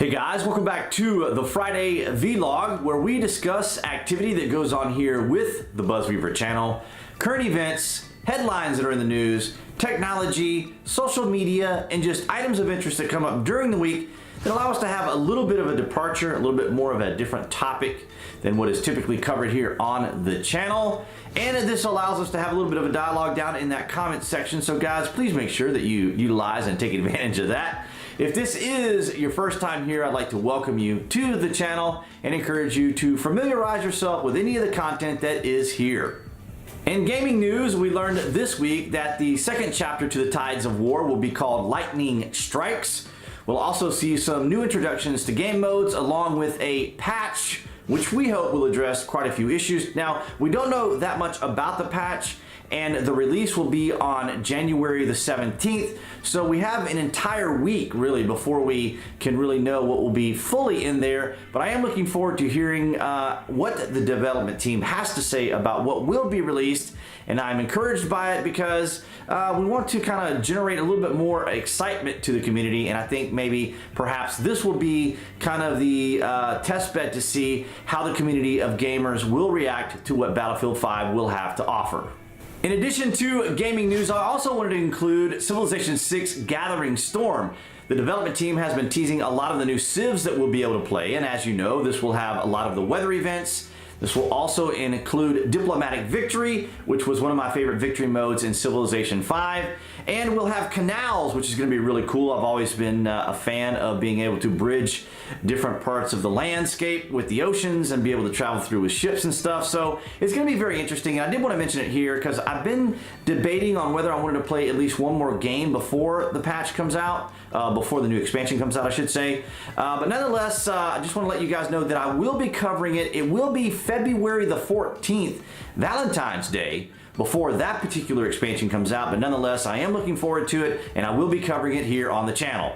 Hey guys, welcome back to the Friday vlog where we discuss activity that goes on here with the BuzWeaver channel, current events, headlines that are in the news, technology, social media, and just items of interest that come up during the week that allow us to have a little bit of a departure, a little bit more of a different topic than what is typically covered here on the channel. And this allows us to have a little bit of a dialogue down in that comment section. So guys, please make sure that you utilize and take advantage of that. If this is your first time here, I'd like to welcome you to the channel and encourage you to familiarize yourself with any of the content that is here. In gaming news, we learned this week that the second chapter to the Tides of War will be called Lightning Strikes. We'll also see some new introductions to game modes along with a patch which we hope will address quite a few issues. Now, we don't know that much about the patch, and the release will be on January the 17th. So we have an entire week really before we can really know what will be fully in there. But I am looking forward to hearing what the development team has to say about what will be released. And I'm encouraged by it because we want to kind of generate a little bit more excitement to the community. And I think maybe perhaps this will be kind of the test bed to see how the community of gamers will react to what Battlefield 5 will have to offer. In addition to gaming news, I also wanted to include Civilization 6 Gathering Storm. The development team has been teasing a lot of the new civs that we'll be able to play, and as you know, this will have a lot of the weather events. This will also include Diplomatic Victory, which was one of my favorite victory modes in Civilization 5. And we'll have canals, which is going to be really cool. I've always been a fan of being able to bridge different parts of the landscape with the oceans and be able to travel through with ships and stuff. So it's going to be very interesting. And I did want to mention it here because I've been debating on whether I wanted to play at least one more game before the patch comes out, before the new expansion comes out, I should say. But nonetheless, I just want to let you guys know that I will be covering it. It will be February the 14th, Valentine's Day, before that particular expansion comes out, but nonetheless, I am looking forward to it, and I will be covering it here on the channel.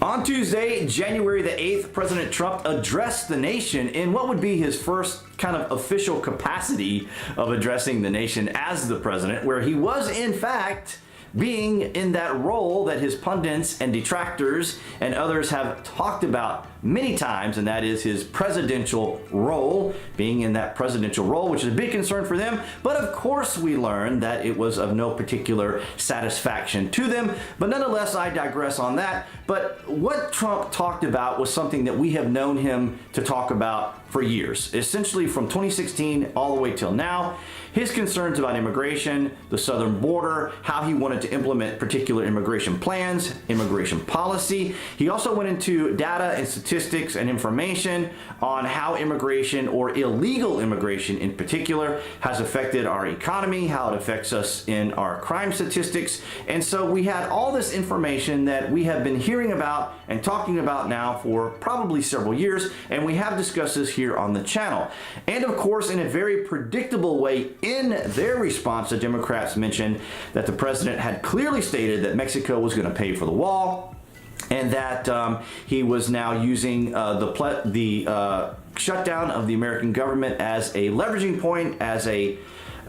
On Tuesday, January the 8th, President Trump addressed the nation in what would be his first kind of official capacity of addressing the nation as the president, where he was, in fact, being in that role that his pundits and detractors and others have talked about many times, and that is his presidential role, being in that presidential role, which is a big concern for them. But of course we learned that it was of no particular satisfaction to them. But nonetheless, I digress on that. But what Trump talked about was something that we have known him to talk about for years, essentially from 2016 all the way till now. His concerns about immigration, the southern border, how he wanted to implement particular immigration plans, immigration policy. He also went into data and statistics and information on how immigration, or illegal immigration in particular, has affected our economy, how it affects us in our crime statistics. And so we had all this information that we have been hearing about and talking about now for probably several years, and we have discussed this here on the channel. And of course, in a very predictable way, in their response, the Democrats mentioned that the president had clearly stated that Mexico was going to pay for the wall, and that he was now using the shutdown of the American government as a leveraging point,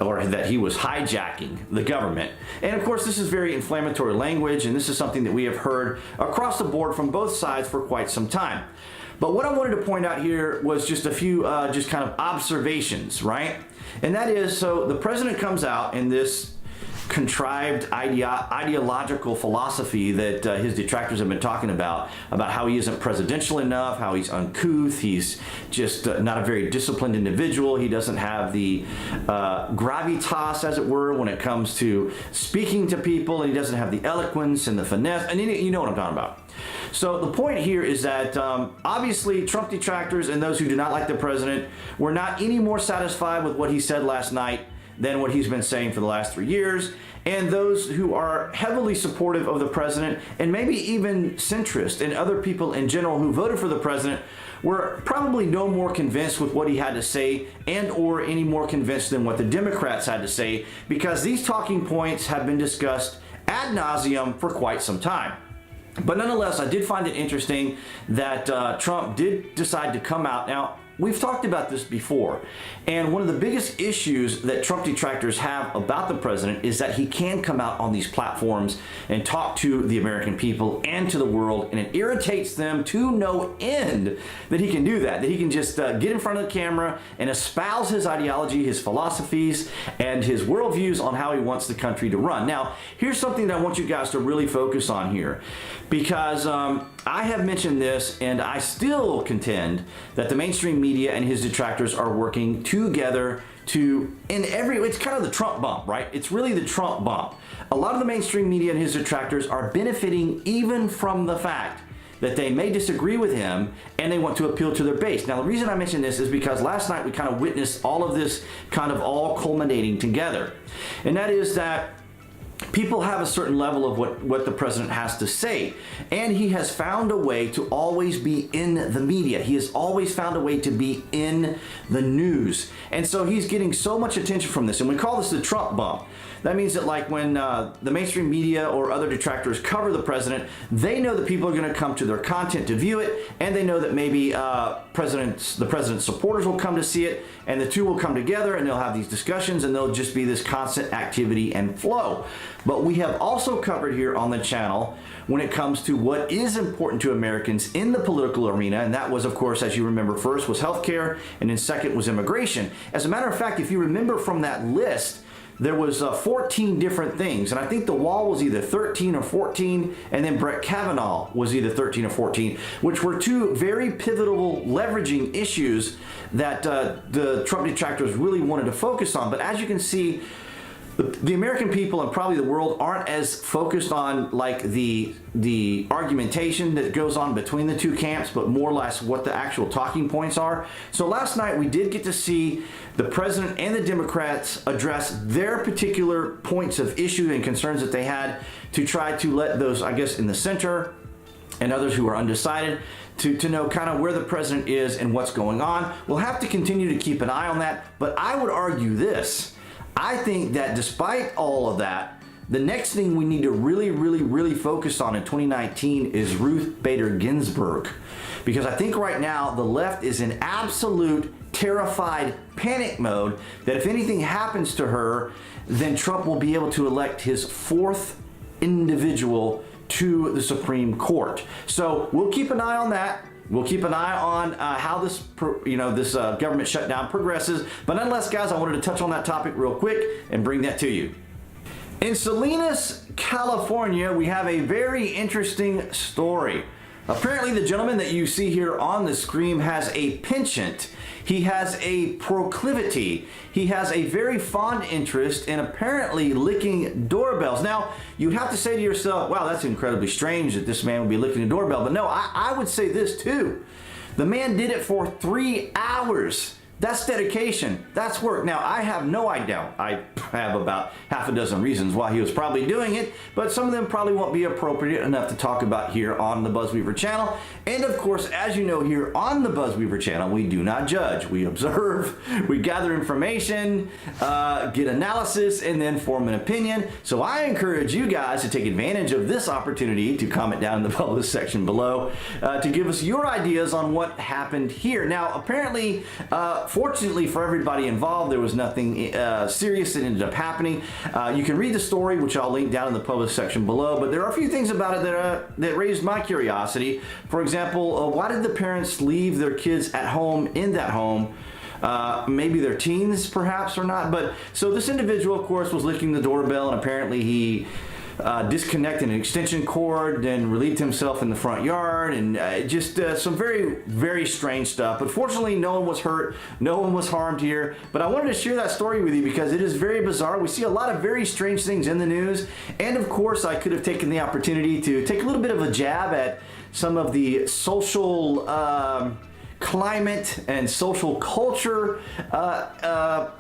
or that he was hijacking the government. And of course, this is very inflammatory language, and this is something that we have heard across the board from both sides for quite some time. But what I wanted to point out here was just a few just kind of observations, right? And that is, so the president comes out in this contrived ideological philosophy that his detractors have been talking about how he isn't presidential enough, how he's uncouth, he's just not a very disciplined individual, he doesn't have the gravitas, as it were, when it comes to speaking to people, and he doesn't have the eloquence and the finesse, and you know what I'm talking about. So the point here is that obviously Trump detractors and those who do not like the president were not any more satisfied with what he said last night than what he's been saying for the last 3 years. And those who are heavily supportive of the president, and maybe even centrist and other people in general who voted for the president, were probably no more convinced with what he had to say, and or any more convinced than what the Democrats had to say, because these talking points have been discussed ad nauseum for quite some time. But nonetheless, I did find it interesting that Trump did decide to come out. Now, we've talked about this before, and one of the biggest issues that Trump detractors have about the president is that he can come out on these platforms and talk to the American people and to the world, and it irritates them to no end that he can do that he can just get in front of the camera and espouse his ideology, his philosophies, and his worldviews on how he wants the country to run. Now, here's something that I want you guys to really focus on here, because I have mentioned this, and I still contend that the mainstream media and his detractors are working together it's kind of the Trump bump, right? It's really the Trump bump. A lot of the mainstream media and his detractors are benefiting even from the fact that they may disagree with him and they want to appeal to their base. Now, the reason I mention this is because last night we kind of witnessed all of this kind of all culminating together. And that is that people have a certain level of what the president has to say, and he has found a way to always be in the media. He has always found a way to be in the news, and so he's getting so much attention from this, and we call this the Trump bump. That means that like when the mainstream media or other detractors cover the president, they know that people are going to come to their content to view it, and they know that maybe the president's supporters will come to see it, and the two will come together and they'll have these discussions, and there'll just be this constant activity and flow. But we have also covered here on the channel when it comes to what is important to Americans in the political arena, and that was, of course, as you remember, first was healthcare, and then second was immigration. As a matter of fact, if you remember from that list, there was 14 different things, and I think the wall was either 13 or 14, and then Brett Kavanaugh was either 13 or 14, which were two very pivotal leveraging issues that the Trump detractors really wanted to focus on. But as you can see, the American people and probably the world aren't as focused on like the argumentation that goes on between the two camps, but more or less what the actual talking points are. So last night we did get to see the president and the Democrats address their particular points of issue and concerns that they had to try to let those, I guess, in the center and others who are undecided to know kind of where the president is and what's going on. We'll have to continue to keep an eye on that, but I would argue this. I think that despite all of that, the next thing we need to really focus on in 2019 is Ruth Bader Ginsburg. Because I think right now the left is in absolute terrified panic mode that if anything happens to her, then Trump will be able to elect his fourth individual to the Supreme Court. So we'll keep an eye on that. We'll keep an eye on how this government shutdown progresses. But nonetheless, guys, I wanted to touch on that topic real quick and bring that to you. In Salinas, California, we have a very interesting story. Apparently, the gentleman that you see here on the screen has a penchant. He has a proclivity. He has a very fond interest in apparently licking doorbells. Now, you'd have to say to yourself, wow, that's incredibly strange that this man would be licking a doorbell. But no, I would say this too. The man did it for 3 hours. That's dedication. That's work. Now, I have no idea. I have about half a dozen reasons why he was probably doing it, but some of them probably won't be appropriate enough to talk about here on the BuzWeaver channel. And of course, as you know, here on the BuzWeaver channel, we do not judge. We observe, we gather information, get analysis, and then form an opinion. So I encourage you guys to take advantage of this opportunity to comment down in the public section below to give us your ideas on what happened here. Now, apparently, fortunately for everybody involved, there was nothing serious that ended up happening. You can read the story, which I'll link down in the public section below, but there are a few things about it that raised my curiosity. For example, why did the parents leave their kids at home in that home? Maybe they're teens, perhaps, or not. But so this individual, of course, was licking the doorbell, and apparently he disconnected an extension cord, then relieved himself in the front yard, and just some very strange stuff. But fortunately, no one was hurt, no one was harmed here. But I wanted to share that story with you because it is very bizarre. We see a lot of very strange things in the news, and of course, I could have taken the opportunity to take a little bit of a jab at some of the social climate and social culture,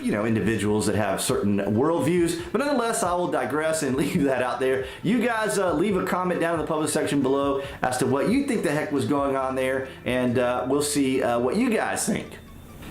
individuals that have certain worldviews. But nonetheless, I will digress and leave that out there. You guys leave a comment down in the public section below as to what you think the heck was going on there, and we'll see what you guys think.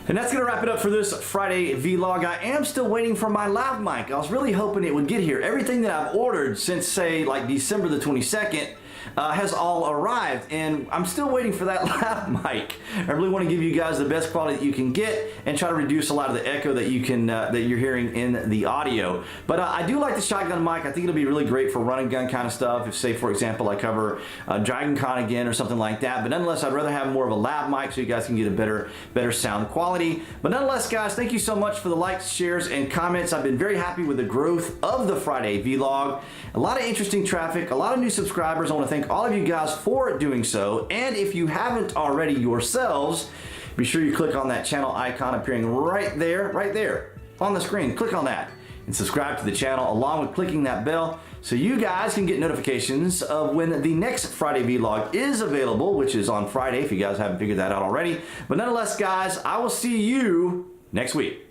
And that's going to wrap it up for this Friday vlog. I am still waiting for my lav mic. I was really hoping it would get here. Everything that I've ordered since, say, like December the 22nd, has all arrived, and I'm still waiting for that lav mic. I really want to give you guys the best quality that you can get and try to reduce a lot of the echo that you can that you're hearing in the audio. But I do like the shotgun mic. I think it'll be really great for run and gun kind of stuff. If, say, for example, I cover Dragon Con again or something like that. But nonetheless, I'd rather have more of a lav mic so you guys can get a better sound quality. But nonetheless, guys, thank you so much for the likes, shares, and comments. I've been very happy with the growth of the Friday vlog. A lot of interesting traffic, a lot of new subscribers. I want to thank all of you guys for doing so. And if you haven't already yourselves, be sure you click on that channel icon appearing right there on the screen. Click on that and subscribe to the channel along with clicking that bell so you guys can get notifications of when the next Friday vlog is available, which is on Friday if you guys haven't figured that out already. But nonetheless, guys, I will see you next week.